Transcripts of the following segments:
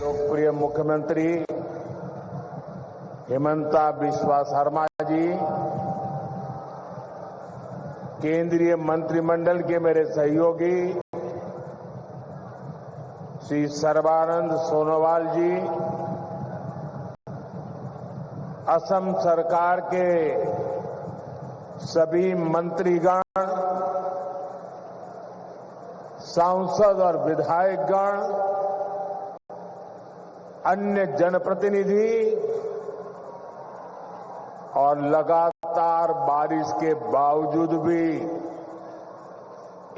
लोकप्रिय मुख्यमंत्री हिमंता बिस्वा शर्मा जी, केंद्रीय मंत्रिमंडल के मेरे सहयोगी श्री सर्बानंद सोनोवाल जी, असम सरकार के सभी मंत्रीगण, सांसद और विधायकगण, अन्य जनप्रतिनिधि और लगातार बारिश के बावजूद भी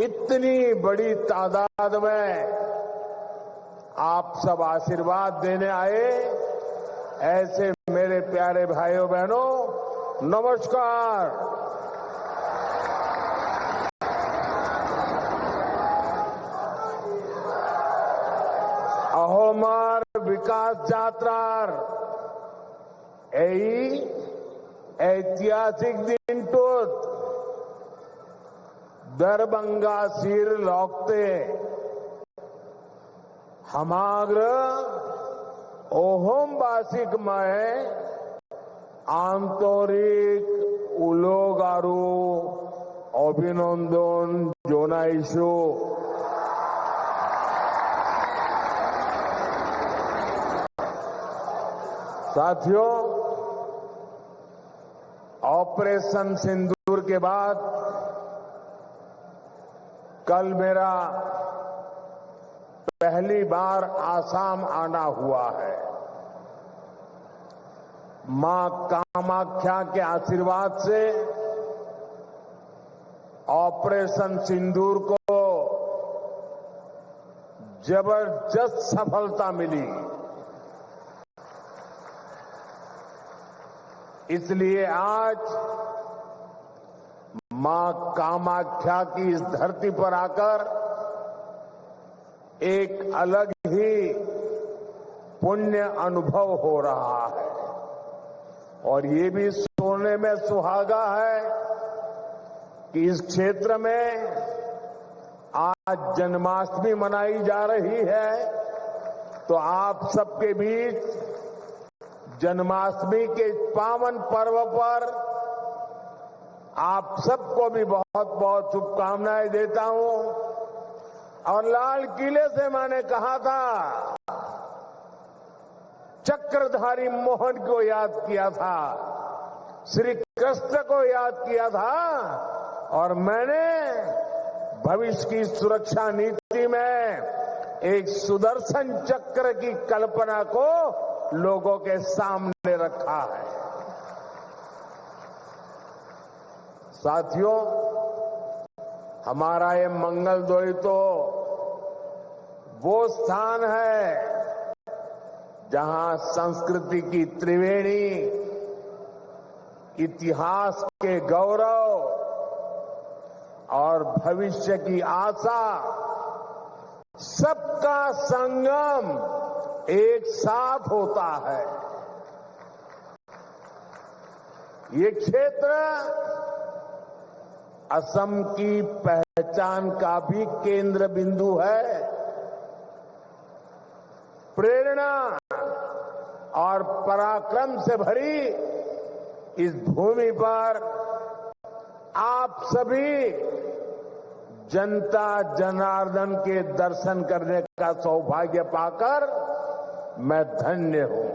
इतनी बड़ी तादाद में आप सब आशीर्वाद देने आए, ऐसे मेरे प्यारे भाइयों बहनों, नमस्कार। अहोमार विकास यात्रार এই ऐतिहासिक दिनटोत दरभंगा सिर लौकते हमाग्र ओहोमवासिक में आंतरिक उलोगारू अभिनंदन जोनाइशो। साथियों, ऑपरेशन सिंदूर के बाद कल मेरा पहली बार आसाम आना हुआ है। मां कामाख्या के आशीर्वाद से ऑपरेशन सिंदूर को जबरदस्त सफलता मिली। इसलिए आज मां कामाख्या की इस धरती पर आकर एक अलग ही पुण्य अनुभव हो रहा है और ये भी सोचने में सुहागा है कि इस क्षेत्र में आज जन्माष्टमी मनाई जा रही है, तो आप सबके बीच जन्माष्टमी के पावन पर्व पर आप सबको भी बहुत बहुत शुभकामनाएं देता हूं। और लाल किले से मैंने कहा था, चक्रधारी मोहन को याद किया था, श्री कृष्ण को याद किया था और मैंने भविष्य की सुरक्षा नीति में एक सुदर्शन चक्र की कल्पना को लोगों के सामने रखा है। साथियों, हमारा ये मंगलदोई तो वो स्थान है जहां संस्कृति की त्रिवेणी, इतिहास के गौरव और भविष्य की आशा, सबका संगम एक साथ होता है। ये क्षेत्र असम की पहचान का भी केंद्र बिंदु है। प्रेरणा और पराक्रम से भरी इस भूमि पर आप सभी जनता जनार्दन के दर्शन करने का सौभाग्य पाकर मैं धन्य हूं।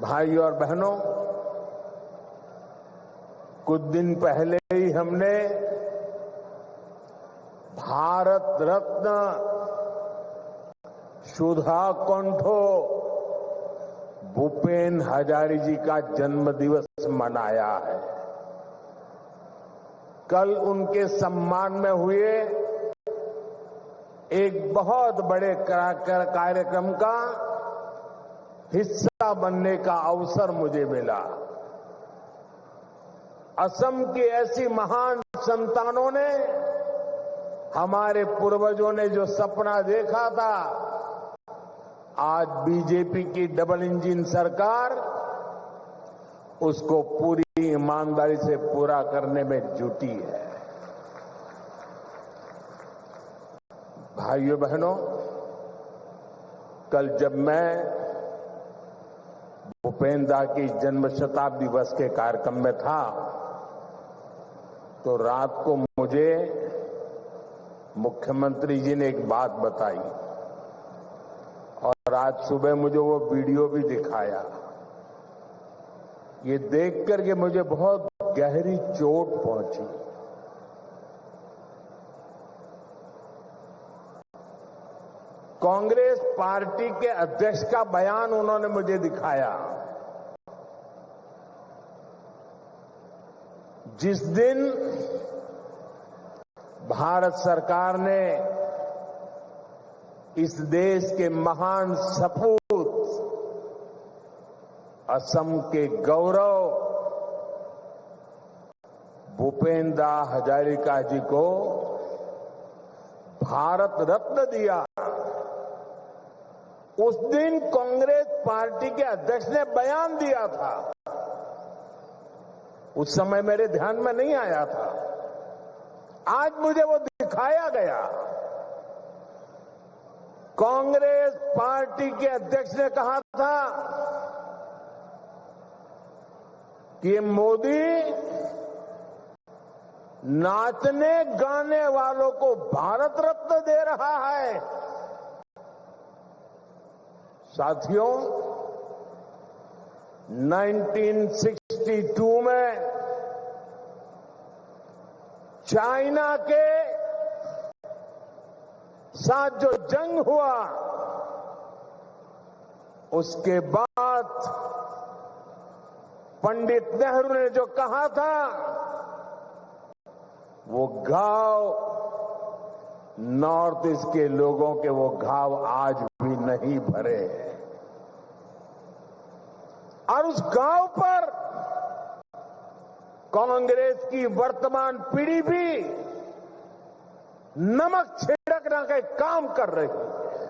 भाइयों और बहनों, कुछ दिन पहले ही हमने भारत रत्न सुधा कंठो भूपेन हजारी जी का जन्म दिवस मनाया है। कल उनके सम्मान में हुए एक बहुत बड़े कार्यक्रम का हिस्सा बनने का अवसर मुझे मिला। असम की ऐसी महान संतानों ने, हमारे पूर्वजों ने जो सपना देखा था, आज बीजेपी की डबल इंजन सरकार उसको पूरी ईमानदारी से पूरा करने में जुटी है। भाइयों बहनों, कल जब मैं भूपेन्द्र दा की जन्म शताब्दी वर्ष के कार्यक्रम में था तो रात को मुझे मुख्यमंत्री जी ने एक बात बताई और आज सुबह मुझे वो वीडियो भी दिखाया। ये देख करके मुझे बहुत गहरी चोट पहुंची। कांग्रेस पार्टी के अध्यक्ष का बयान उन्होंने मुझे दिखाया। जिस दिन भारत सरकार ने इस देश के महान सपूत असम के गौरव भूपेन्द्र दा हजारिका जी को भारत रत्न दिया, उस दिन कांग्रेस पार्टी के अध्यक्ष ने बयान दिया था। उस समय मेरे ध्यान में नहीं आया था, आज मुझे वो दिखाया गया। कांग्रेस पार्टी के अध्यक्ष ने कहा था कि मोदी नाचने गाने वालों को भारत रत्न दे रहा है। साथियों, 1962 में चाइना के साथ जो जंग हुआ, उसके बाद पंडित नेहरू ने जो कहा था, वो घाव नॉर्थ ईस्ट के लोगों के वो घाव आज भी नहीं भरे हैं और उस घाव पर कांग्रेस की वर्तमान पीढ़ी भी नमक छिड़कने का काम कर रही है।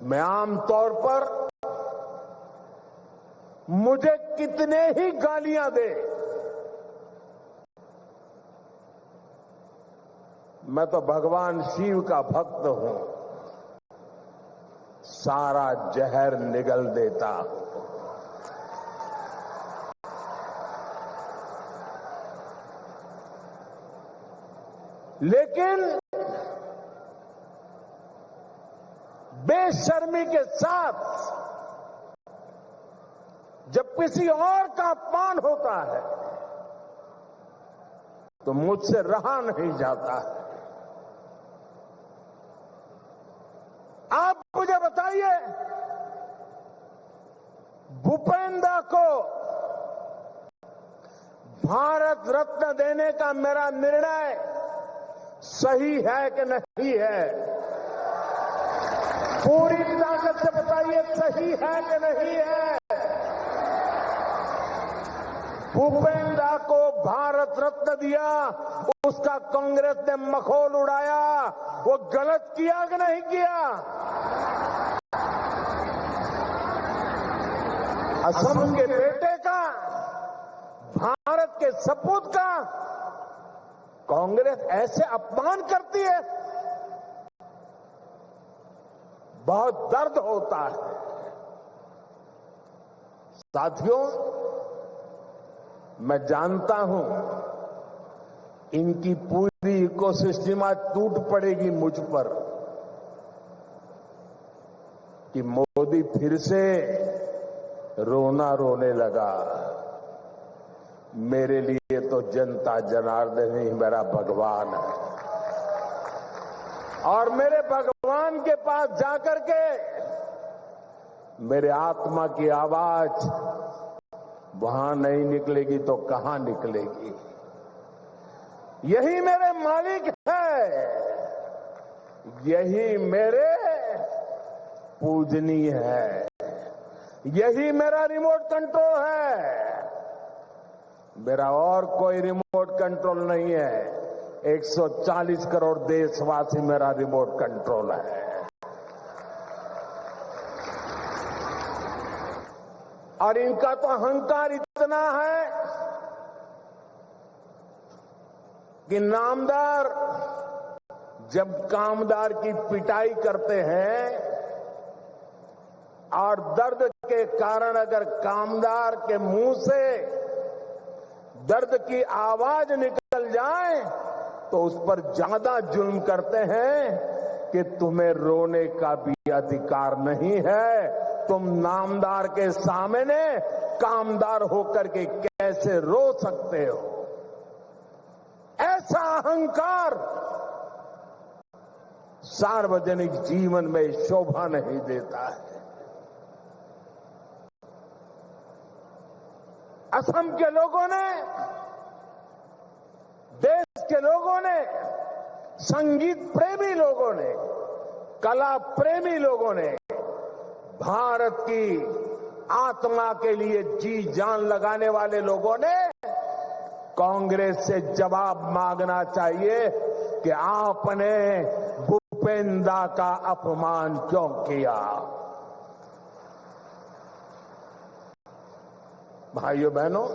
मैं आमतौर पर मुझे कितने ही गालियां दे, मैं तो भगवान शिव का भक्त हूं, सारा जहर निगल देता हूं। लेकिन बेशर्मी के साथ जब किसी और का अपमान होता है तो मुझसे रहा नहीं जाता है। आप मुझे बताइए, भूपेन्द्र दा को भारत रत्न देने का मेरा निर्णय सही है कि नहीं है? पूरी ताकत से बताइए, सही है कि नहीं है? भूपेन्द्र दा को भारत रत्न दिया, उसका कांग्रेस ने मखौल उड़ाया, वो गलत किया कि नहीं किया? असम के बेटे का, भारत के सपूत का कांग्रेस ऐसे अपमान करती है, बहुत दर्द होता है। साथियों, मैं जानता हूं इनकी पूरी इकोसिस्टम आज टूट पड़ेगी मुझ पर कि मोदी फिर से रोना रोने लगा। मेरे लिए तो जनता जनार्दन ही मेरा भगवान है और मेरे भगवान के पास जाकर के मेरे आत्मा की आवाज वहां नहीं निकलेगी तो कहां निकलेगी? यही मेरे मालिक है, यही मेरे पूजनीय है, यही मेरा रिमोट कंट्रोल है। मेरा और कोई रिमोट कंट्रोल नहीं है। 140 करोड़ देशवासी मेरा रिमोट कंट्रोल है। और इनका तो अहंकार इतना है कि नामदार जब कामदार की पिटाई करते हैं और दर्द के कारण अगर कामदार के मुंह से दर्द की आवाज निकल जाए तो उस पर ज्यादा जुल्म करते हैं कि तुम्हें रोने का भी अधिकार नहीं है, तुम नामदार के सामने कामदार होकर के कैसे रो सकते हो। ऐसा अहंकार सार्वजनिक जीवन में शोभा नहीं देता है। असम के लोगों ने, देश के लोगों ने, संगीत प्रेमी लोगों ने, कला प्रेमी लोगों ने, भारत की आत्मा के लिए जी जान लगाने वाले लोगों ने कांग्रेस से जवाब मांगना चाहिए कि आपने भूपेंद्र का अपमान क्यों किया। भाइयों बहनों,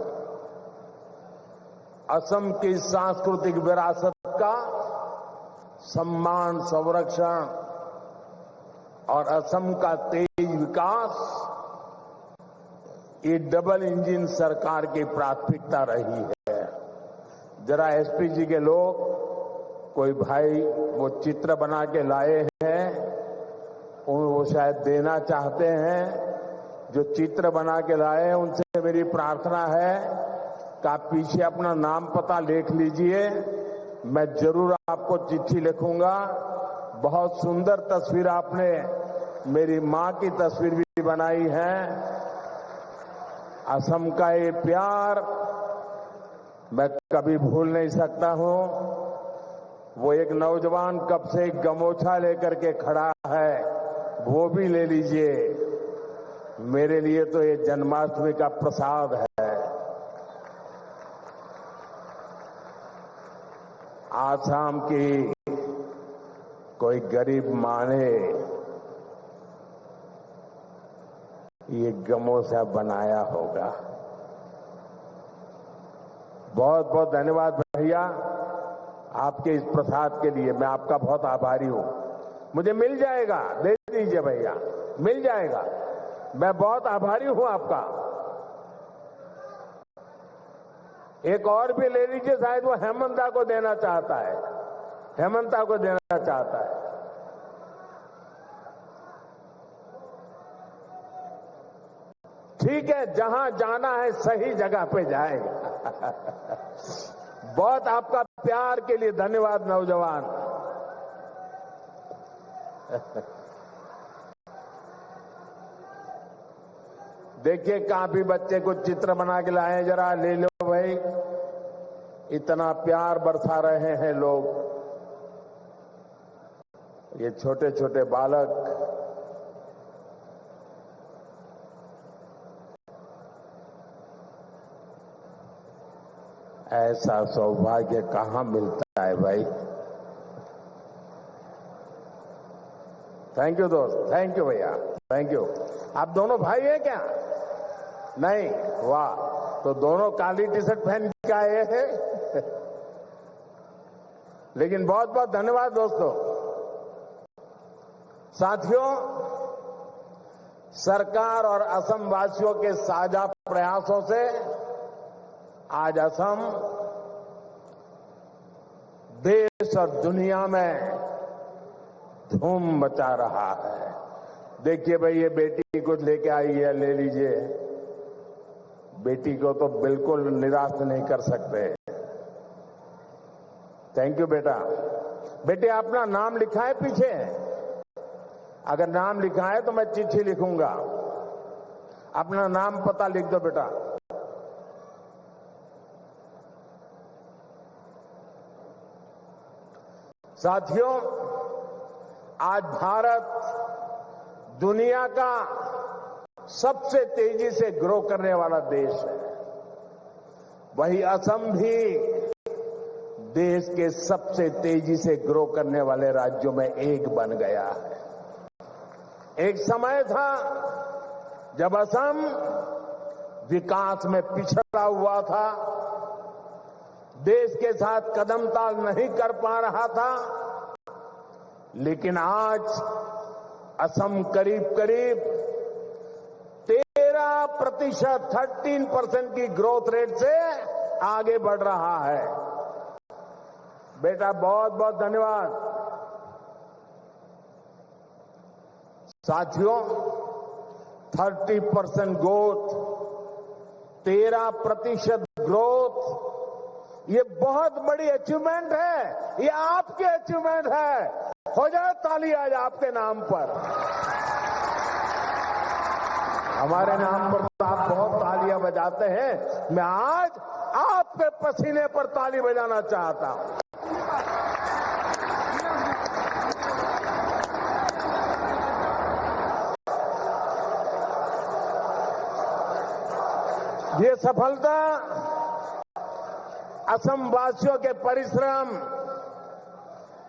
असम की सांस्कृतिक विरासत का सम्मान, संरक्षण और असम का तेज विकास, ये डबल इंजन सरकार की प्राथमिकता रही है। जरा एसपी जी के लोग, कोई भाई वो चित्र बना के लाए हैं, वो शायद देना चाहते हैं। जो चित्र बना के लाए हैं उनसे मेरी प्रार्थना है कि आप पीछे अपना नाम पता लिख लीजिए, मैं जरूर आपको चिट्ठी लिखूंगा। बहुत सुंदर तस्वीर आपने मेरी मां की तस्वीर भी बनाई है। असम का ये प्यार मैं कभी भूल नहीं सकता हूं। वो एक नौजवान कब से एक गमोछा लेकर के खड़ा है, वो भी ले लीजिए। मेरे लिए तो ये जन्माष्टमी का प्रसाद है। आसाम की कोई गरीब मां ने ये गमोछा बनाया होगा। बहुत बहुत धन्यवाद भैया आपके इस प्रसाद के लिए, मैं आपका बहुत आभारी हूं। मुझे मिल जाएगा, दे दीजिए भैया, मिल जाएगा। मैं बहुत आभारी हूं आपका। एक और भी ले लीजिए, शायद वो हेमंता को देना चाहता है, हेमंता को देना चाहता है। ठीक है, जहां जाना है सही जगह पे जाएगा। बहुत आपका प्यार के लिए धन्यवाद नौजवान। देखिए, काफी बच्चे कुछ चित्र बना के लाए, जरा ले लो भाई। इतना प्यार बरसा रहे हैं लोग। ये छोटे छोटे बालक ऐसा सौभाग्य कहां मिलता है भाई। थैंक यू दोस्त, थैंक यू भैया, थैंक यू। आप दोनों भाई हैं क्या? नहीं? वाह, तो दोनों काली टी शर्ट पहन के आए हैं। लेकिन बहुत बहुत धन्यवाद दोस्तों। साथियों, सरकार और असम वासियों के साझा प्रयासों से आज असम देश और दुनिया में धूम मचा रहा है। देखिए भाई, ये बेटी कुछ लेके आई है, ले लीजिए। बेटी को तो बिल्कुल निराश नहीं कर सकते। थैंक यू बेटा। बेटे, अपना नाम लिखा है पीछे? अगर नाम लिखा है तो मैं चिट्ठी लिखूंगा। अपना नाम पता लिख दो बेटा। साथियों, आज भारत दुनिया का सबसे तेजी से ग्रो करने वाला देश है। वही असम भी देश के सबसे तेजी से ग्रो करने वाले राज्यों में एक बन गया है। एक समय था जब असम विकास में पिछड़ा हुआ था, देश के साथ कदम ताल नहीं कर पा रहा था। लेकिन आज असम करीब करीब 13% की ग्रोथ रेट से आगे बढ़ रहा है। बेटा बहुत बहुत धन्यवाद। साथियों, 30% ग्रोथ, 13% ग्रोथ, ये बहुत बड़ी अचीवमेंट है। ये आपकी अचीवमेंट है। हो जाए ताली आज आपके नाम पर। हमारे नाम पर तो आप बहुत तालियां बजाते हैं। मैं आज आपके पसीने पर ताली बजाना चाहता हूं। ये सफलता असम वासियों के परिश्रम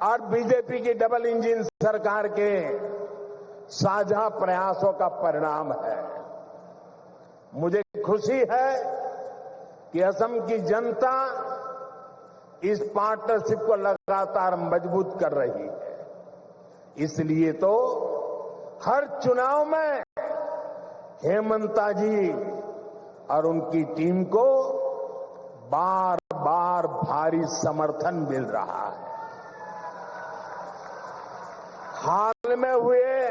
और बीजेपी की डबल इंजन सरकार के साझा प्रयासों का परिणाम है। मुझे खुशी है कि असम की जनता इस पार्टनरशिप को लगातार मजबूत कर रही है। इसलिए तो हर चुनाव में हेमंता जी और उनकी टीम को बार बार भारी समर्थन मिल रहा है। हाल में हुए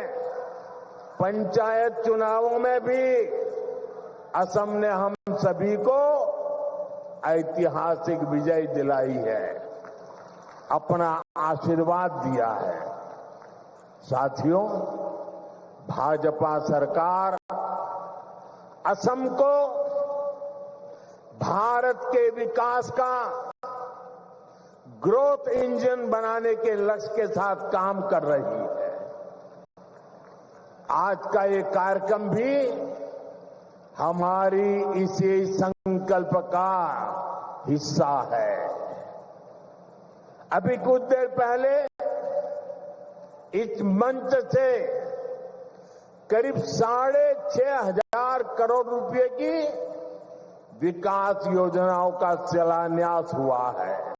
पंचायत चुनावों में भी असम ने हम सभी को ऐतिहासिक विजय दिलाई है, अपना आशीर्वाद दिया है। साथियों, भाजपा सरकार असम को भारत के विकास का ग्रोथ इंजन बनाने के लक्ष्य के साथ काम कर रही है। आज का ये कार्यक्रम भी हमारी इसी संकल्प का हिस्सा है। अभी कुछ देर पहले इस मंच से करीब 6,500 करोड़ रुपए की विकास योजनाओं का शिलान्यास हुआ है।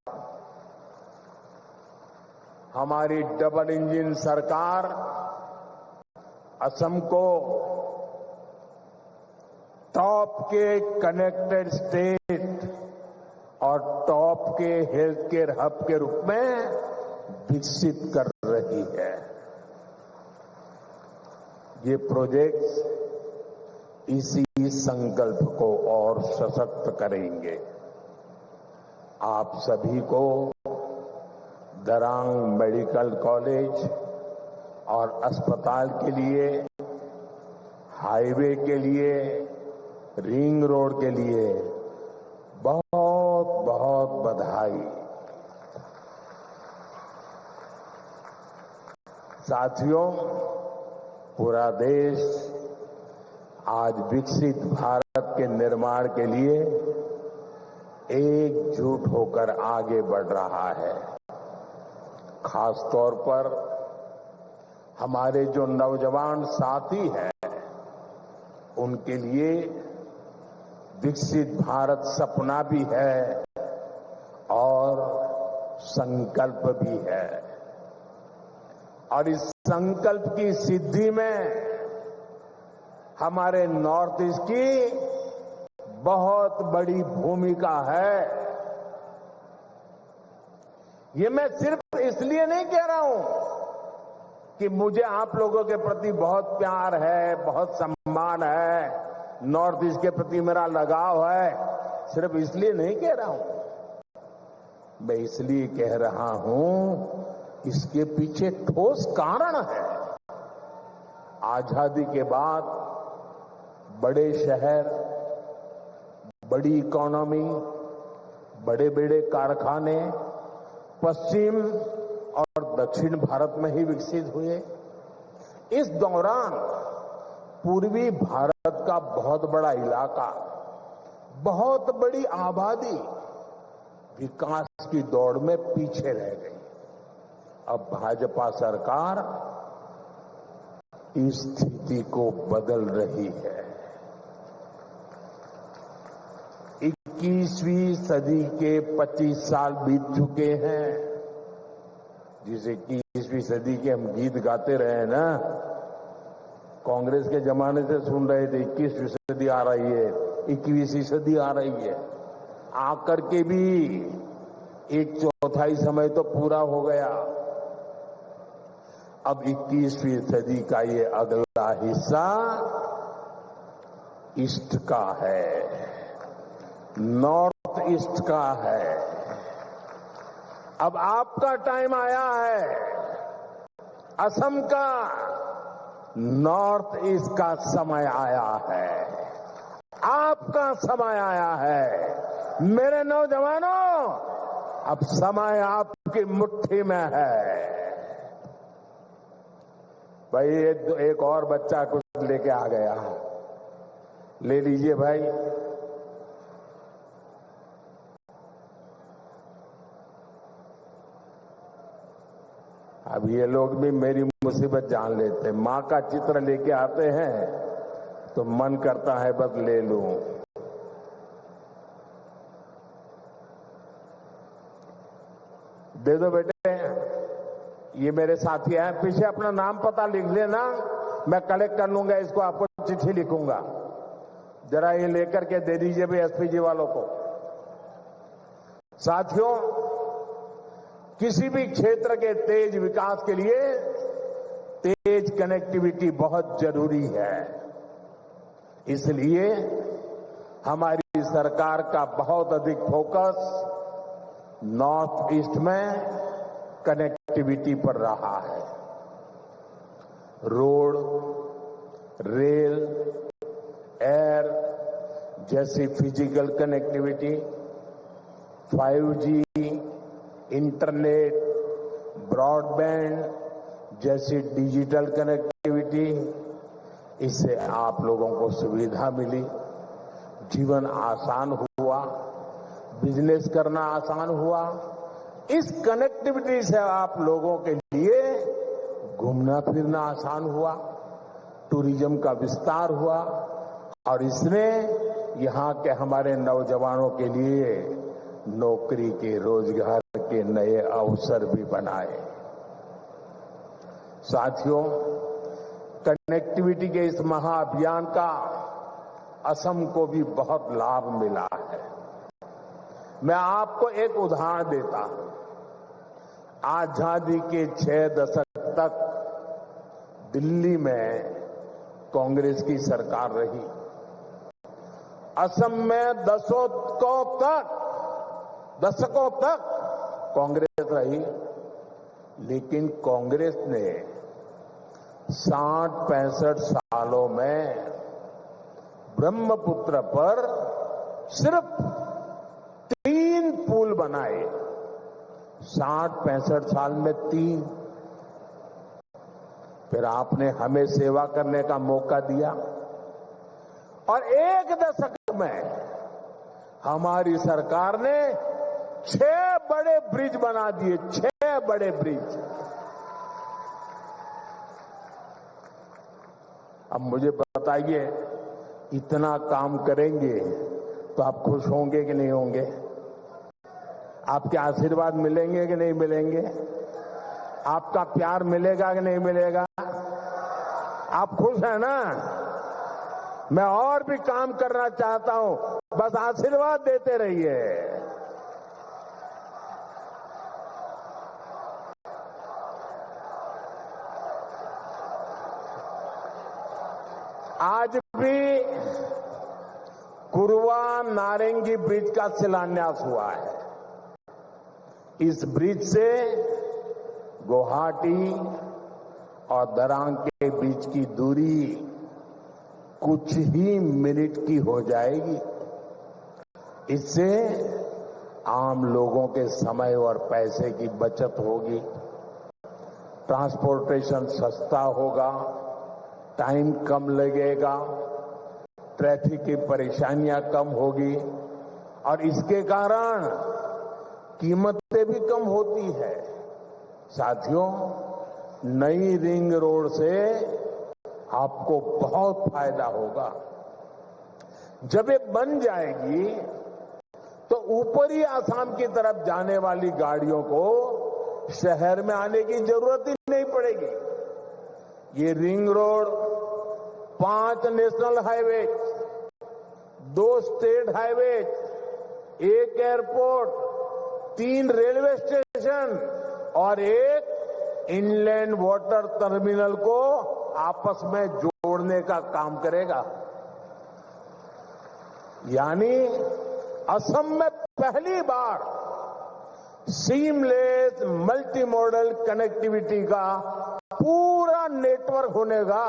हमारी डबल इंजन सरकार असम को टॉप के कनेक्टेड स्टेट और टॉप के हेल्थ केयर हब के रूप में विकसित कर रही है। ये प्रोजेक्ट्स इसी संकल्प को और सशक्त करेंगे। आप सभी को दरांग मेडिकल कॉलेज और अस्पताल के लिए, हाईवे के लिए, रिंग रोड के लिए बहुत बहुत बधाई। साथियों, पूरा देश आज विकसित भारत के निर्माण के लिए एकजुट होकर आगे बढ़ रहा है। खास तौर पर हमारे जो नौजवान साथी हैं, उनके लिए विकसित भारत सपना भी है और संकल्प भी है। और इस संकल्प की सिद्धि में हमारे नॉर्थ ईस्ट की बहुत बड़ी भूमिका है। ये मैं सिर्फ इसलिए नहीं कह रहा हूं कि मुझे आप लोगों के प्रति बहुत प्यार है, बहुत सम्मान है, नॉर्थ ईस्ट के प्रति मेरा लगाव है। सिर्फ इसलिए नहीं कह रहा हूं, मैं इसलिए कह रहा हूं, इसके पीछे ठोस कारण है। आजादी के बाद बड़े शहर, बड़ी इकोनॉमी, बड़े बड़े कारखाने पश्चिम और दक्षिण भारत में ही विकसित हुए। इस दौरान पूर्वी भारत का बहुत बड़ा इलाका, बहुत बड़ी आबादी विकास की दौड़ में पीछे रह गई। अब भाजपा सरकार इस स्थिति को बदल रही है। 21वीं सदी के 25 साल बीत चुके हैं। जिसे 21वीं सदी के हम गीत गाते रहे ना, कांग्रेस के जमाने से सुन रहे थे 21वीं सदी आ रही है, 21वीं सदी आ रही है, आकर के भी 1/4 समय तो पूरा हो गया। अब 21वीं सदी का ये अगला हिस्सा ईस्ट का है, नॉर्थ ईस्ट का है। अब आपका टाइम आया है, असम का, नॉर्थ ईस्ट का समय आया है, आपका समय आया है। मेरे नौजवानों, अब समय आपकी मुट्ठी में है। भाई एक और बच्चा कुछ लेके आ गया, ले लीजिए भाई। अब ये लोग भी मेरी मुसीबत जान लेते हैं। मां का चित्र लेके आते हैं तो मन करता है बस ले लूं। दे दो बेटे, ये मेरे साथी हैं, पीछे अपना नाम पता लिख लेना, मैं कलेक्ट कर लूंगा इसको, आपको चिट्ठी लिखूंगा। जरा ये लेकर के दे दीजिए भी एसपी जी वालों को। साथियों, किसी भी क्षेत्र के तेज विकास के लिए तेज कनेक्टिविटी बहुत जरूरी है। इसलिए हमारी सरकार का बहुत अधिक फोकस नॉर्थ ईस्ट में कनेक्टिविटी पर रहा है। रोड, रेल, एयर जैसी physical connectivity, 5G, internet, broadband जैसी डिजिटल कनेक्टिविटी, इससे आप लोगों को सुविधा मिली, जीवन आसान हुआ, बिजनेस करना आसान हुआ। इस कनेक्टिविटी से आप लोगों के लिए घूमना फिरना आसान हुआ, टूरिज्म का विस्तार हुआ और इसने यहां के हमारे नौजवानों के लिए नौकरी के, रोजगार के नए अवसर भी बनाए। साथियों, कनेक्टिविटी के इस महाअभियान का असम को भी बहुत लाभ मिला है। मैं आपको एक उदाहरण देता हूं। आजादी के 6 दशक तक दिल्ली में कांग्रेस की सरकार रही। असम में दशकों तक कांग्रेस रही, लेकिन कांग्रेस ने 60-65 सालों में ब्रह्मपुत्र पर सिर्फ 3 पुल बनाए। 60-65 साल में 3। फिर आपने हमें सेवा करने का मौका दिया और 1 दशक में हमारी सरकार ने 6 बड़े ब्रिज बना दिए। 6 बड़े ब्रिज। अब मुझे बताइए, इतना काम करेंगे तो आप खुश होंगे कि नहीं होंगे? आपके आशीर्वाद मिलेंगे कि नहीं मिलेंगे? आपका प्यार मिलेगा कि नहीं मिलेगा? आप खुश हैं ना? मैं और भी काम करना चाहता हूं, बस आशीर्वाद देते रहिए। आज भी कुरवा नारंगी ब्रिज का शिलान्यास हुआ है। इस ब्रिज से गुवाहाटी और दरांग के बीच की दूरी कुछ ही मिनट की हो जाएगी। इससे आम लोगों के समय और पैसे की बचत होगी, ट्रांसपोर्टेशन सस्ता होगा, टाइम कम लगेगा, ट्रैफिक की परेशानियां कम होगी और इसके कारण कीमतें भी कम होती है। साथियों, नई रिंग रोड से आपको बहुत फायदा होगा। जब ये बन जाएगी तो ऊपरी आसाम की तरफ जाने वाली गाड़ियों को शहर में आने की जरूरत ही नहीं पड़ेगी। ये ring road, 5 national highway, 2 state highway, 1 airport, 3 railway station और 1 इनलैंड वाटर टर्मिनल को आपस में जोड़ने का काम करेगा। यानी असम में पहली बार सीमलेस मल्टी मॉडल कनेक्टिविटी का पूरा नेटवर्क होने का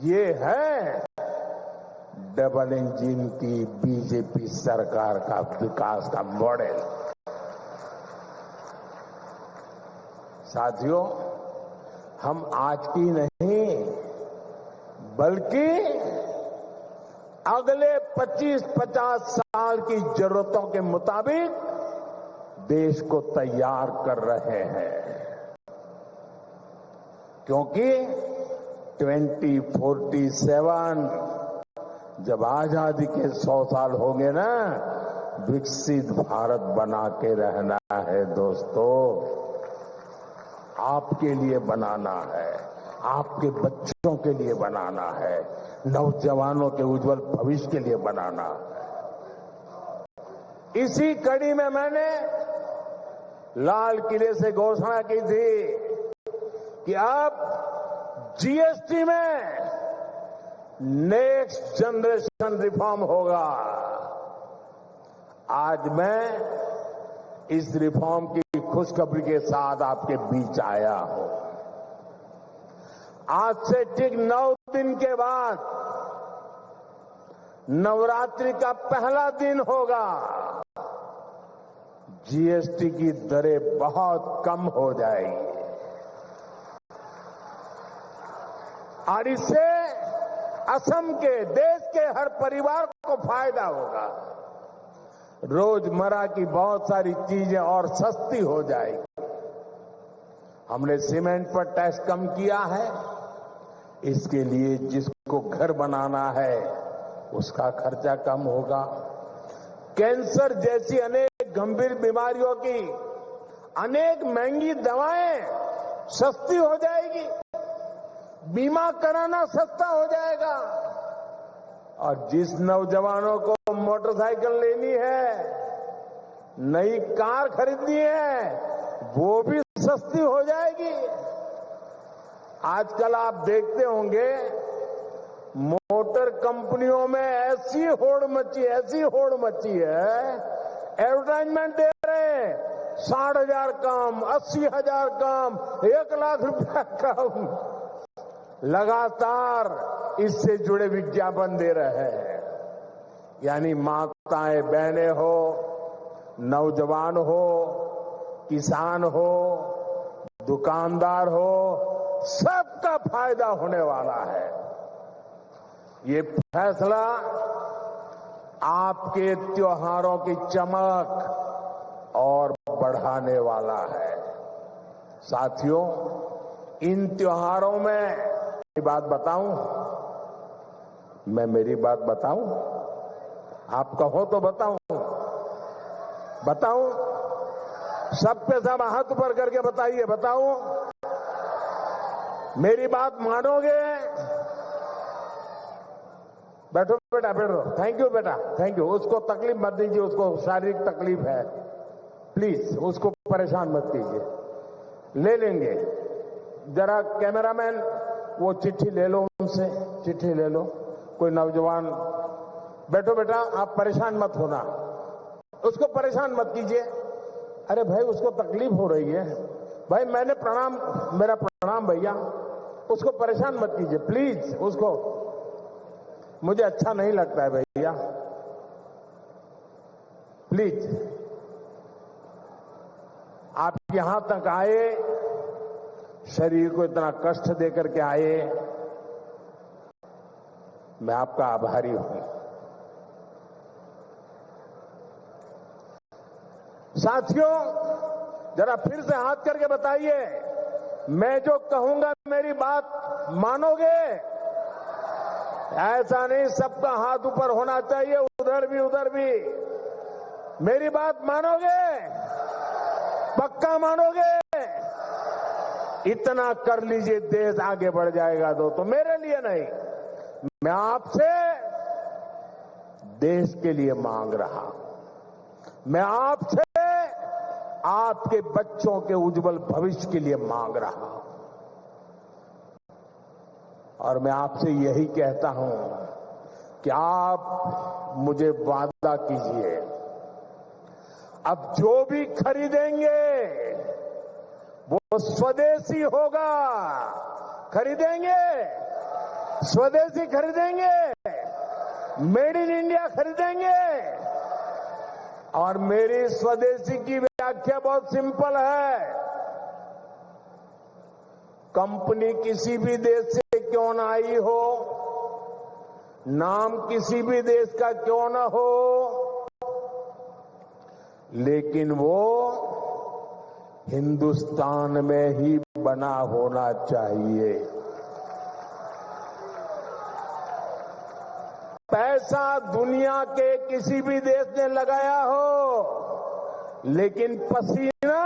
ये है डबल इंजन की बीजेपी सरकार का विकास का मॉडल। साथियों, हम आज की नहीं बल्कि अगले 25-50 साल की जरूरतों के मुताबिक देश को तैयार कर रहे हैं, क्योंकि 2047 जब आजादी के 100 साल होंगे ना, विकसित भारत बना के रहना है दोस्तों। आपके लिए बनाना है, आपके बच्चों के लिए बनाना है, नौजवानों के उज्जवल भविष्य के लिए बनाना है। इसी कड़ी में मैंने लाल किले से घोषणा की थी कि अब जीएसटी में नेक्स्ट जनरेशन रिफॉर्म होगा। आज मैं इस रिफॉर्म की खुशखबरी के साथ आपके बीच आया हूं। आज से ठीक 9 दिन के बाद नवरात्रि का पहला दिन होगा। जीएसटी की दरें बहुत कम हो जाएगी और इससे असम के, देश के हर परिवार को फायदा होगा। रोजमर्रा की बहुत सारी चीजें और सस्ती हो जाएगी। हमने सीमेंट पर टैक्स कम किया है, इसके लिए जिसको घर बनाना है उसका खर्चा कम होगा। कैंसर जैसी अनेक गंभीर बीमारियों की अनेक महंगी दवाएं सस्ती हो जाएगी, बीमा कराना सस्ता हो जाएगा और जिस नौजवानों को मोटरसाइकिल लेनी है, नई कार खरीदनी है, वो भी सस्ती हो जाएगी। आजकल आप देखते होंगे मोटर कंपनियों में ऐसी होड़ मची है, एडवर्टाइजमेंट दे रहे हैं 60,000 कम, 80,000 कम, 1 लाख रुपया कम, लगातार इससे जुड़े विज्ञापन दे रहे हैं। यानी माताएं बहनें हो, नौजवान हो, किसान हो, दुकानदार हो, सबका फायदा होने वाला है। ये फैसला आपके त्योहारों की चमक और बढ़ाने वाला है। साथियों, इन त्योहारों में बात बताऊं, मैं मेरी बात बताऊं, आप कहो तो बताऊं, सब पे सब हाथ ऊपर करके बताइए, बताऊं, मेरी बात मानोगे? बैठो बेटा, बैठो। थैंक यू बेटा, थैंक यू। उसको तकलीफ मत दीजिए, उसको शारीरिक तकलीफ है, प्लीज उसको परेशान मत कीजिए। ले लेंगे। जरा कैमरामैन वो चिट्ठी ले लो, उनसे चिट्ठी ले लो। कोई नौजवान, बैठो बेटा, आप परेशान मत होना, उसको परेशान मत कीजिए। अरे भाई, उसको तकलीफ हो रही है भाई, मैंने प्रणाम, मेरा प्रणाम भैया, उसको परेशान मत कीजिए प्लीज। उसको, मुझे अच्छा नहीं लगता है भैया, प्लीज। आप यहां तक आए, शरीर को इतना कष्ट देकर के आए, मैं आपका आभारी हूं। साथियों, जरा फिर से हाथ करके बताइए, मैं जो कहूंगा मेरी बात मानोगे? ऐसा नहीं, सबका हाथ ऊपर होना चाहिए, उधर भी, उधर भी। मेरी बात मानोगे? पक्का मानोगे? इतना कर लीजिए, देश आगे बढ़ जाएगा। तो मेरे लिए नहीं, मैं आपसे देश के लिए मांग रहा हूं। मैं आपसे आपके बच्चों के उज्जवल भविष्य के लिए मांग रहा हूं। और मैं आपसे यही कहता हूं कि आप मुझे वादा कीजिए, अब जो भी खरीदेंगे वो स्वदेशी होगा। खरीदेंगे, स्वदेशी खरीदेंगे, मेड इन इंडिया खरीदेंगे। और मेरी स्वदेशी की व्याख्या बहुत सिंपल है। कंपनी किसी भी देश से क्यों ना आई हो, नाम किसी भी देश का क्यों ना हो, लेकिन वो हिंदुस्तान में ही बना होना चाहिए। पैसा दुनिया के किसी भी देश ने लगाया हो, लेकिन पसीना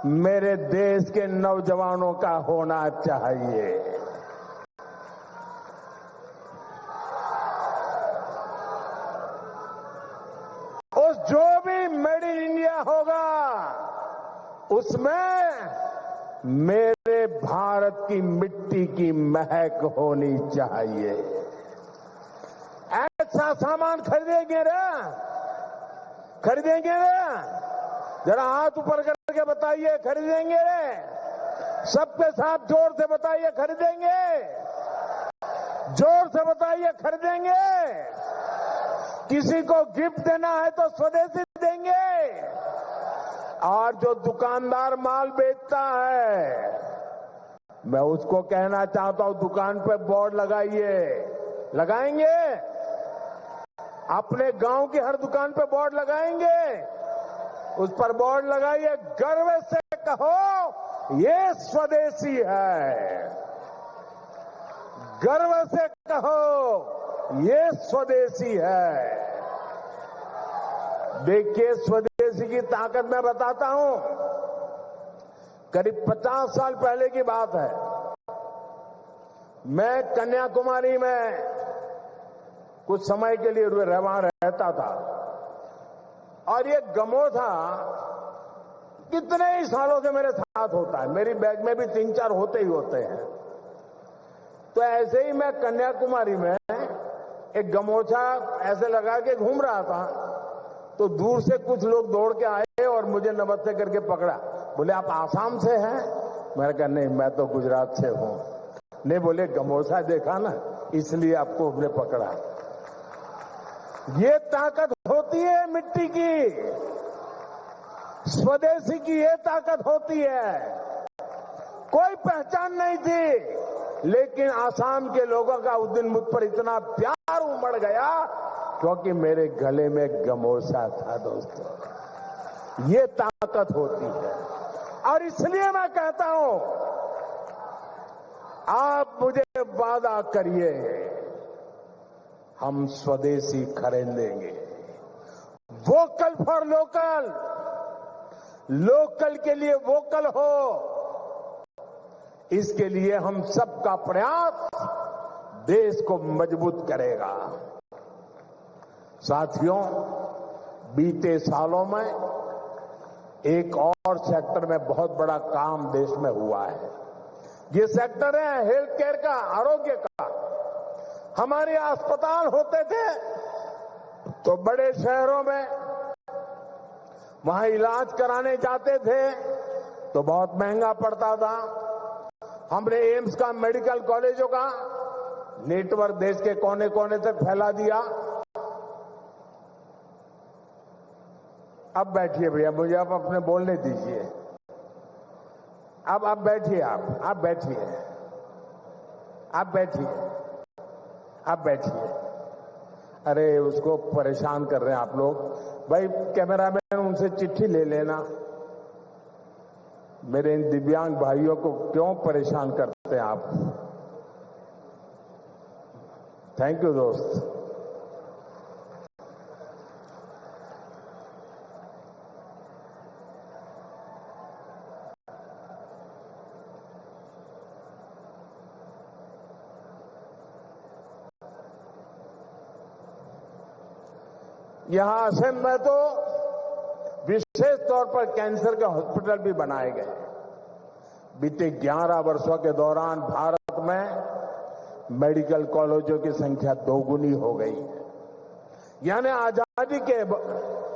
मेरे देश के नौजवानों का होना चाहिए। उस जो भी मेड इन इंडिया होगा, उसमें मेरे भारत की मिट्टी की महक होनी चाहिए। ऐसा सामान खरीदेंगे ना, खरीदेंगे ना? जरा हाथ ऊपर करके बताइए, खरीदेंगे? सबके साथ जोर से बताइए, खरीदेंगे? जोर से बताइए, खरीदेंगे? किसी को गिफ्ट देना है तो स्वदेशी देंगे। और जो दुकानदार माल बेचता है, मैं उसको कहना चाहता हूं, दुकान पे बोर्ड लगाइए। लगाएंगे? अपने गांव की हर दुकान पे बोर्ड लगाएंगे। उस पर बोर्ड लगाइए, गर्व से कहो ये स्वदेशी है। गर्व से कहो ये स्वदेशी है। देखिए, स्वदेशी की ताकत मैं बताता हूं। करीब 50 साल पहले की बात है। मैं कन्याकुमारी में कुछ समय के लिए वहां रहता था, और ये गमोथा कितने ही सालों से मेरे साथ होता है। मेरी बैग में भी 3-4 होते ही होते हैं। तो ऐसे ही मैं कन्याकुमारी में एक गमोछा ऐसे लगा के घूम रहा था, तो दूर से कुछ लोग दौड़ के आए और मुझे नमस्ते करके पकड़ा। बोले, आप आसाम से हैं? मैंने कहा, नहीं, मैं तो गुजरात से हूं। नहीं, बोले, गमोछा देखा ना, इसलिए आपको हमने पकड़ा। ये ताकत होती है मिट्टी की, स्वदेशी की ये ताकत होती है। कोई पहचान नहीं थी, लेकिन आसाम के लोगों का उस दिन मुझ पर इतना प्यार उमड़ गया, क्योंकि मेरे गले में गमोछा था। दोस्तों, ये ताकत होती है। और इसलिए मैं कहता हूं, आप मुझे वादा करिए, हम स्वदेशी खरीदेंगे। वोकल फॉर लोकल, लोकल के लिए वोकल हो, इसके लिए हम सबका प्रयास देश को मजबूत करेगा। साथियों, बीते सालों में एक और सेक्टर में बहुत बड़ा काम देश में हुआ है। ये सेक्टर है हेल्थ केयर का, आरोग्य का। हमारे अस्पताल होते थे तो बड़े शहरों में, वहां इलाज कराने जाते थे तो बहुत महंगा पड़ता था। हमने एम्स का, मेडिकल कॉलेजों का नेटवर्क देश के कोने कोने तक फैला दिया। अब बैठिए भैया, मुझे आप अपने बोलने दीजिए। अब बैठिए, आप बैठिए, आप बैठिए, आप बैठिए। अरे, उसको परेशान कर रहे हैं आप लोग। भाई कैमरामैन, उनसे चिट्ठी ले लेना। मेरे इन दिव्यांग भाइयों को क्यों परेशान करते हैं आप? थैंक यू दोस्त। यहां असम में तो विशेष तौर पर कैंसर के हॉस्पिटल भी बनाए गए। बीते 11 वर्षों के दौरान भारत में मेडिकल कॉलेजों की संख्या दोगुनी हो गई है। यानी आजादी के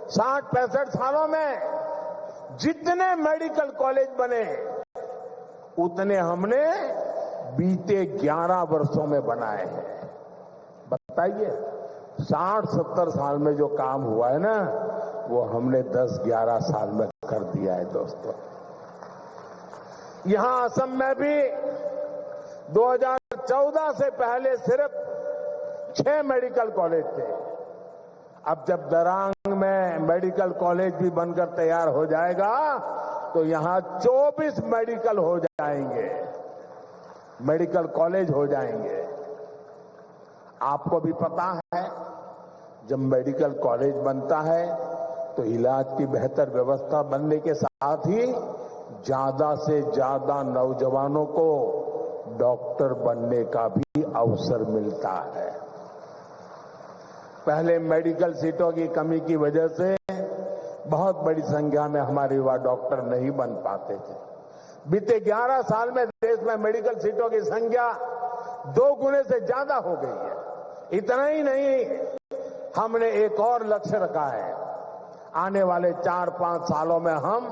60-65 सालों में जितने मेडिकल कॉलेज बने उतने हमने बीते 11 वर्षों में बनाए हैं। बताइए 60-70 साल में जो काम हुआ है ना वो हमने 10-11 साल में कर दिया है दोस्तों। यहां असम में भी 2014 से पहले सिर्फ 6 मेडिकल कॉलेज थे। अब जब दरांग में मेडिकल कॉलेज भी बनकर तैयार हो जाएगा तो यहां 24 मेडिकल हो जाएंगे, मेडिकल कॉलेज हो जाएंगे। आपको भी पता है जब मेडिकल कॉलेज बनता है तो इलाज की बेहतर व्यवस्था बनने के साथ ही ज्यादा से ज्यादा नौजवानों को डॉक्टर बनने का भी अवसर मिलता है। पहले मेडिकल सीटों की कमी की वजह से बहुत बड़ी संख्या में हमारे युवा डॉक्टर नहीं बन पाते थे। बीते 11 साल में देश में मेडिकल सीटों की संख्या 2 गुने से ज्यादा हो गई है। इतना ही नहीं, हमने एक और लक्ष्य रखा है। आने वाले 4-5 सालों में हम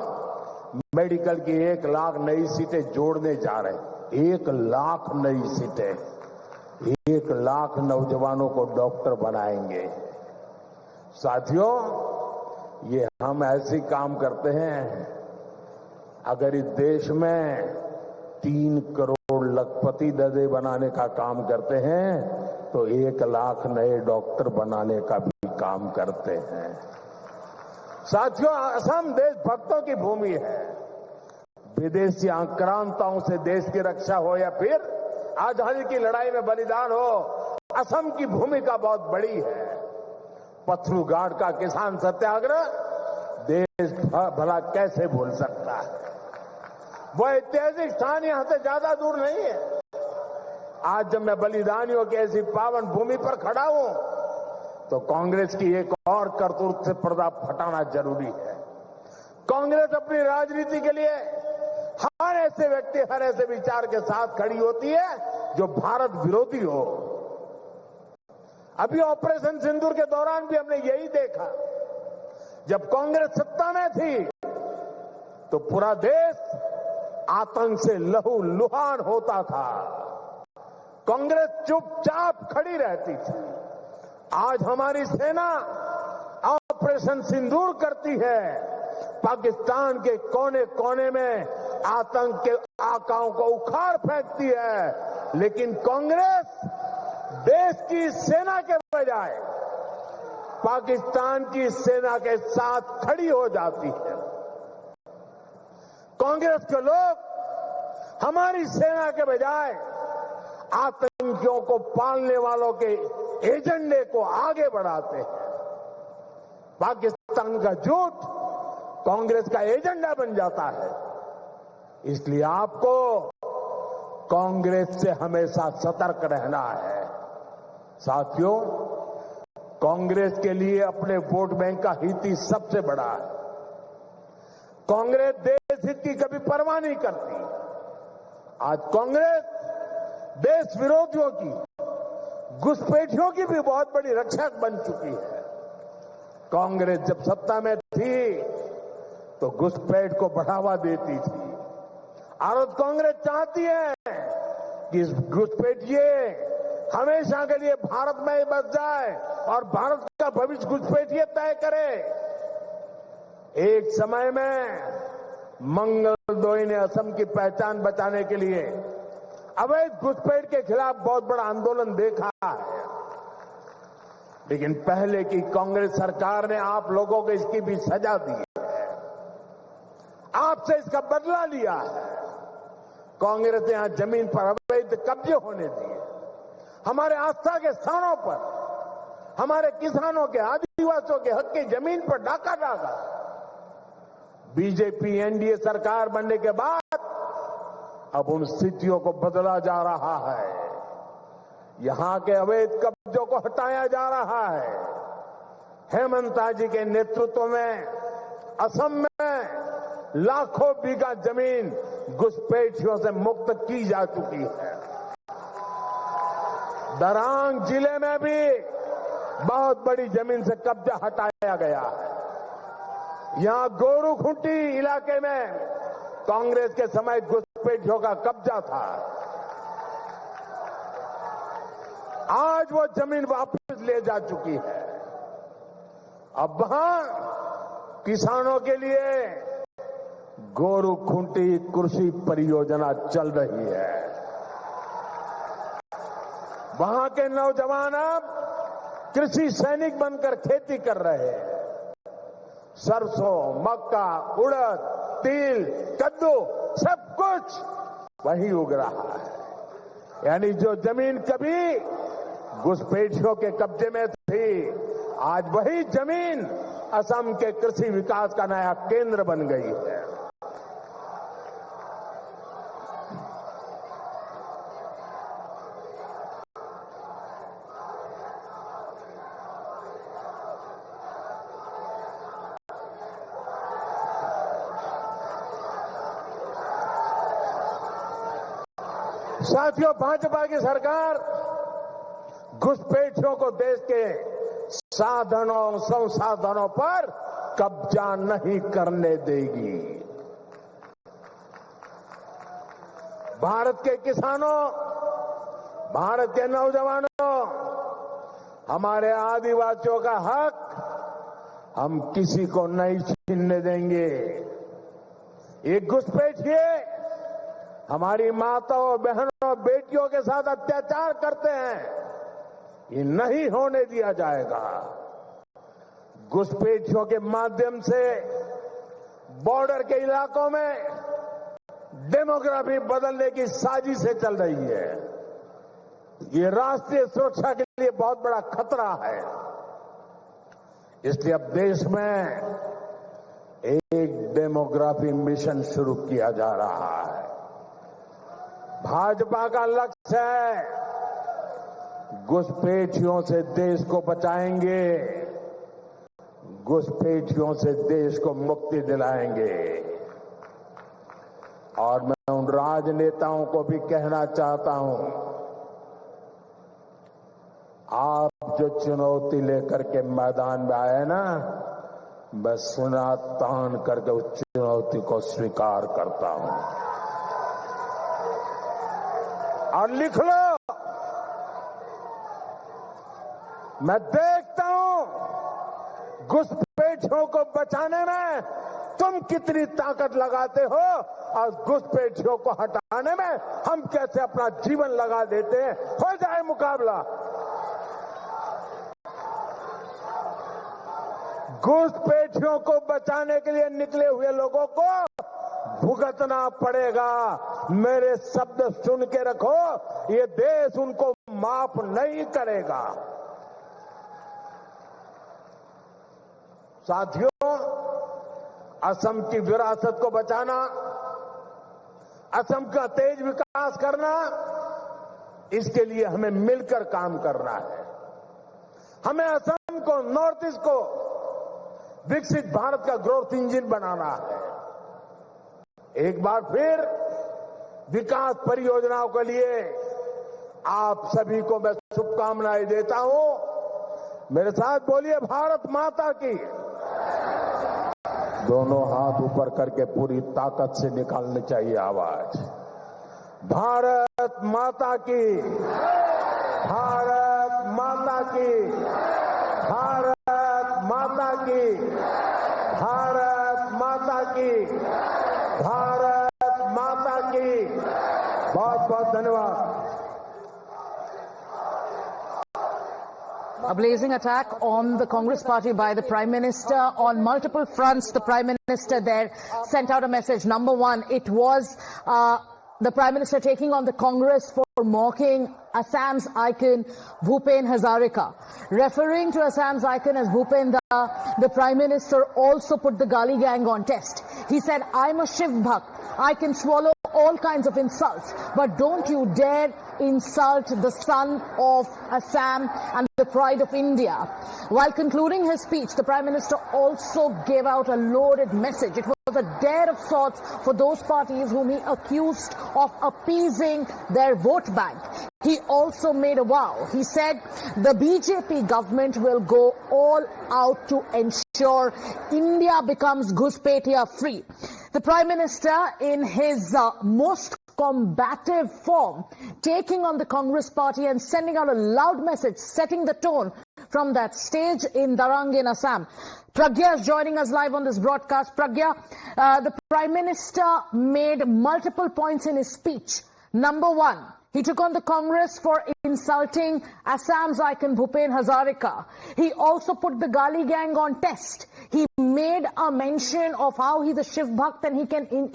मेडिकल की 1 लाख नई सीटें जोड़ने जा रहे हैं। 1 लाख नई सीटें, 1 लाख नौजवानों को डॉक्टर बनाएंगे। साथियों, ये हम ऐसे काम करते हैं, अगर इस देश में 3 करोड़ लखपति दर्जे बनाने का काम करते हैं तो 1 लाख नए डॉक्टर बनाने का भी काम करते हैं। साथियों, असम देशभक्तों की भूमि है। विदेशी आक्रांताओं से देश की रक्षा हो या फिर आजादी की लड़ाई में बलिदान हो, असम की भूमिका बहुत बड़ी है। पथरू घाट का किसान सत्याग्रह देश भला कैसे भूल सकता है। वो ऐतिहासिक स्थान यहां से ज्यादा दूर नहीं है। आज जब मैं बलिदानियों की ऐसी पावन भूमि पर खड़ा हूं तो कांग्रेस की एक और करतूत से पर्दा फटाना जरूरी है। कांग्रेस अपनी राजनीति के लिए हर ऐसे व्यक्ति, हर ऐसे विचार के साथ खड़ी होती है जो भारत विरोधी हो। अभी ऑपरेशन सिंदूर के दौरान भी हमने यही देखा। जब कांग्रेस सत्ता में थी तो पूरा देश आतंक से लहूलुहान होता था। कांग्रेस चुपचाप खड़ी रहती थी। आज हमारी सेना ऑपरेशन सिंदूर करती है, पाकिस्तान के कोने कोने में आतंक के आकाओं को उखाड़ फेंकती है, लेकिन कांग्रेस देश की सेना के बजाय पाकिस्तान की सेना के साथ खड़ी हो जाती है। कांग्रेस के लोग हमारी सेना के बजाय आतंकियों को पालने वालों के एजेंडे को आगे बढ़ाते हैं। पाकिस्तान का झूठ कांग्रेस का एजेंडा बन जाता है। इसलिए आपको कांग्रेस से हमेशा सतर्क रहना है। साथियों, कांग्रेस के लिए अपने वोट बैंक का हित ही सबसे बड़ा है। कांग्रेस देश हित की कभी परवाह नहीं करती। आज कांग्रेस देश विरोधियों की, घुसपैठियों की भी बहुत बड़ी रक्षक बन चुकी है। कांग्रेस जब सत्ता में थी तो घुसपैठ को बढ़ावा देती थी। और कांग्रेस चाहती है कि घुसपैठिए हमेशा के लिए भारत में ही बस जाए और भारत का भविष्य घुसपैठिए तय करे। एक समय में मंगलदोई ने असम की पहचान बचाने के लिए अवैध घुसपैठ के खिलाफ बहुत बड़ा आंदोलन देखा है, लेकिन पहले की कांग्रेस सरकार ने आप लोगों को इसकी भी सजा दी है, आपसे इसका बदला लिया है। कांग्रेस ने यहां जमीन पर अवैध कब्जे होने दिए, हमारे आस्था के स्थानों पर हमारे किसानों के, आदिवासियों के हक की जमीन पर डाका डाला। बीजेपी एनडीए सरकार बनने के बाद अब उन स्थितियों को बदला जा रहा है। यहां के अवैध कब्जों को हटाया जा रहा है। हेमंता जी के नेतृत्व में असम में लाखों बीघा जमीन घुसपैठियों से मुक्त की जा चुकी है। दरांग जिले में भी बहुत बड़ी जमीन से कब्जा हटाया गया है। यहां गोरूखुंटी इलाके में कांग्रेस के समय घुसपैठियों का कब्जा था। आज वो जमीन वापस ले जा चुकी है। अब वहां किसानों के लिए गोरूखुंटी कृषि परियोजना चल रही है। वहां के नौजवान अब कृषि सैनिक बनकर खेती कर रहे हैं। सरसों, मक्का, उड़द, तिल, कद्दू सब कुछ वहीं उग रहा है। यानी जो जमीन कभी घुसपैठियों के कब्जे में थी, आज वही जमीन असम के कृषि विकास का नया केंद्र बन गई है। साथियों, भाजपा की सरकार घुसपैठियों को देश के साधनों संसाधनों पर कब्जा नहीं करने देगी। भारत के किसानों, भारत के नौजवानों, हमारे आदिवासियों का हक हम किसी को नहीं छीनने देंगे। ये घुसपैठिए हमारी माताओं, बहनों, बेटियों के साथ अत्याचार करते हैं, ये नहीं होने दिया जाएगा। घुसपैठियों के माध्यम से बॉर्डर के इलाकों में डेमोग्राफी बदलने की साजिशें चल रही है। ये राष्ट्रीय सुरक्षा के लिए बहुत बड़ा खतरा है। इसलिए अब देश में एक डेमोग्राफी मिशन शुरू किया जा रहा है। भाजपा का लक्ष्य है घुसपैठियों से देश को बचाएंगे, घुसपैठियों से देश को मुक्ति दिलाएंगे। और मैं उन राजनेताओं को भी कहना चाहता हूं, आप जो चुनौती लेकर के मैदान में आए ना, मैं सुना तान करके उस चुनौती को स्वीकार करता हूं। और लिख लो, मैं देखता हूं घुसपैठियों को बचाने में तुम कितनी ताकत लगाते हो और घुसपैठियों को हटाने में हम कैसे अपना जीवन लगा देते हैं। हो जाए मुकाबला। घुसपैठियों को बचाने के लिए निकले हुए लोगों को भुगतना पड़ेगा। मेरे शब्द सुन के रखो, ये देश उनको माफ नहीं करेगा। साथियों, असम की विरासत को बचाना, असम का तेज विकास करना, इसके लिए हमें मिलकर काम करना है। हमें असम को, नॉर्थ ईस्ट को विकसित भारत का ग्रोथ इंजन बनाना है। एक बार फिर विकास परियोजनाओं के लिए आप सभी को मैं शुभकामनाएं देता हूं। मेरे साथ बोलिए, भारत माता की। दोनों हाथ ऊपर करके पूरी ताकत से निकालनी चाहिए आवाज। भारत माता की, भारत माता की, भारत माता की, भारत माता की, भारत माता की। बहुत बहुत धन्यवाद। A blazing attack on the Congress party by the Prime Minister on multiple fronts. The Prime Minister there sent out a message. Number one, it was the Prime Minister taking on the Congress for mocking Assam's icon Bhupen Hazarika. Referring to Assam's icon as Bhupen, the Prime Minister also put the Gali gang on test. He said, I'm a Shiv Bhakt. I can swallow all kinds of insults. But don't you dare insult the son of Assam and the pride of India. While concluding his speech, the Prime Minister also gave out a loaded message. It was a dare of sorts for those parties whom he accused of appeasing their vote bank. He also made a vow. He said the BJP government will go all out to ensure India becomes Ghuspetia free. The Prime Minister, in his most combative form, taking on the Congress party and sending out a loud message, setting the tone from that stage in Darang in Assam. Pragya is joining us live on this broadcast. Pragya, the Prime Minister made multiple points in his speech. Number one, he took on the Congress for insulting Assam's icon Bhupen Hazarika. He also put the Gali gang on test. He made a mention of how he's a Shiv Bhakt and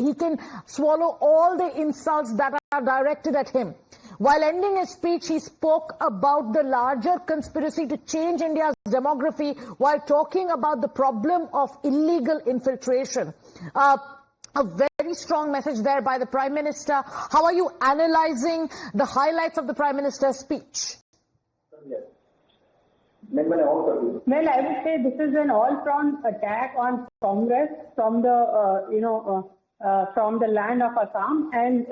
he can swallow all the insults that are directed at him. While ending his speech, he spoke about the larger conspiracy to change India's demography while talking about the problem of illegal infiltration. A very strong message there by the Prime Minister. How are you analyzing the highlights of the Prime Minister's speech? Well, I would say this is an all-round attack on Congress from the, from the land of Assam, and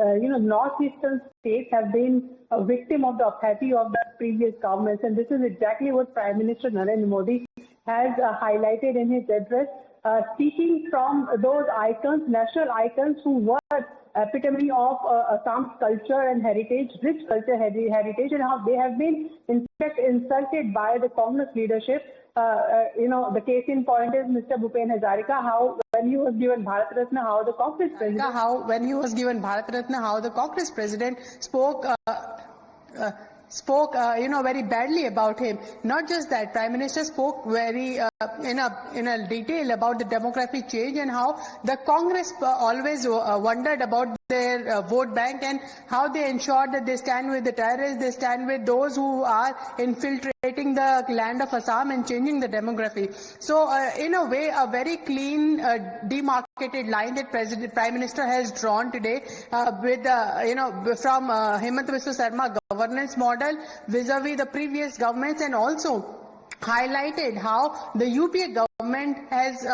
northeastern states have been a victim of the apathy of the previous governments, and this is exactly what Prime Minister Narendra Modi has highlighted in his address. Speaking from those icons, national icons who were epitome of Assam's culture and heritage, rich culture heritage, and how they have been in fact insulted by the Congress leadership. The case in point is Mr. Bhupen Hazarika, how when he was given Bharat Ratna, how the Congress president spoke very badly about him. Not just that, Prime Minister spoke very in a detail about the demographic change and how the Congress always wondered about their vote bank and how they ensured that they stand with the terrorists, they stand with those who are infiltrating the land of Assam and changing the demography. So in a way, a very clean, demarcated line that Prime Minister has drawn today with from Himanta Biswa Sarma governance model vis-a-vis the previous governments, and also highlighted how the UPA government has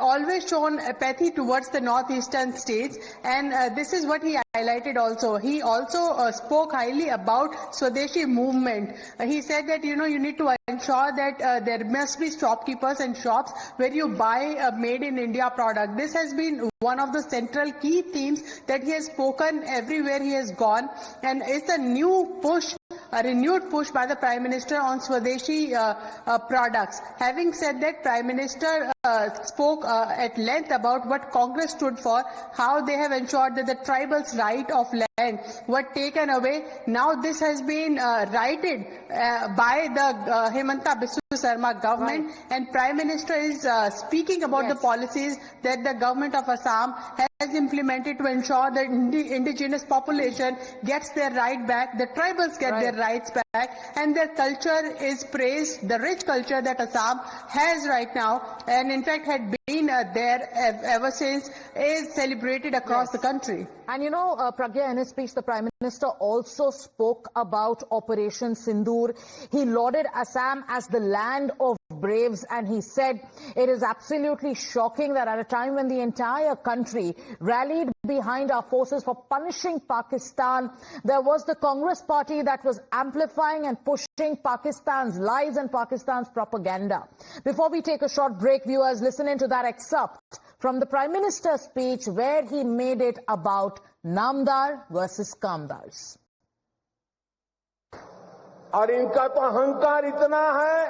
always shown apathy towards the northeastern states, and this is what he highlighted also. He also spoke highly about Swadeshi movement. He said that, you need to ensure that there must be shopkeepers and shops where you buy a made in India product. This has been one of the central key themes that he has spoken everywhere he has gone, and it's a new push, a renewed push by the Prime Minister on Swadeshi products. Having said that, Prime Minister spoke at length about what Congress stood for, how they have ensured that the tribals' right of land were taken away. Now this has been righted by the Himanta Biswa Sarma government, and Prime Minister is speaking about the policies that the government of Assam has implemented to ensure that indigenous population gets their right back, the tribals get their rights back, and their culture is praised. The rich culture that Assam has right now, and in fact had been there ever since, is celebrated across the country. And Pragya, in his speech, the Prime Minister also spoke about Operation Sindoor. He lauded Assam as the land of braves, and he said it is absolutely shocking that at a time when the entire country rallied behind our forces for punishing Pakistan, there was the Congress party that was amplifying and pushing Pakistan's lies and Pakistan's propaganda. Before we take a short break, viewers, listen into that excerpt from the Prime Minister's speech where he made it about Namdar versus Kamdars. और इनका तो अहंकार इतना है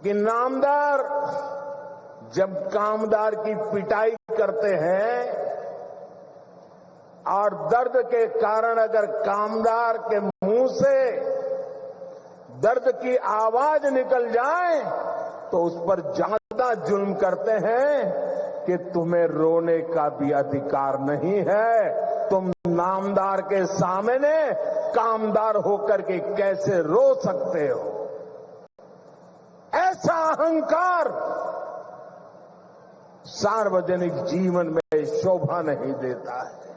कि नामदार जब कामदार की पिटाई करते हैं और दर्द के कारण अगर कामदार के मुंह से दर्द की आवाज निकल जाए तो उस पर ज्यादा जुल्म करते हैं कि तुम्हें रोने का भी अधिकार नहीं है। तुम नामदार के सामने कामदार होकर के कैसे रो सकते हो? ऐसा अहंकार सार्वजनिक जीवन में शोभा नहीं देता है।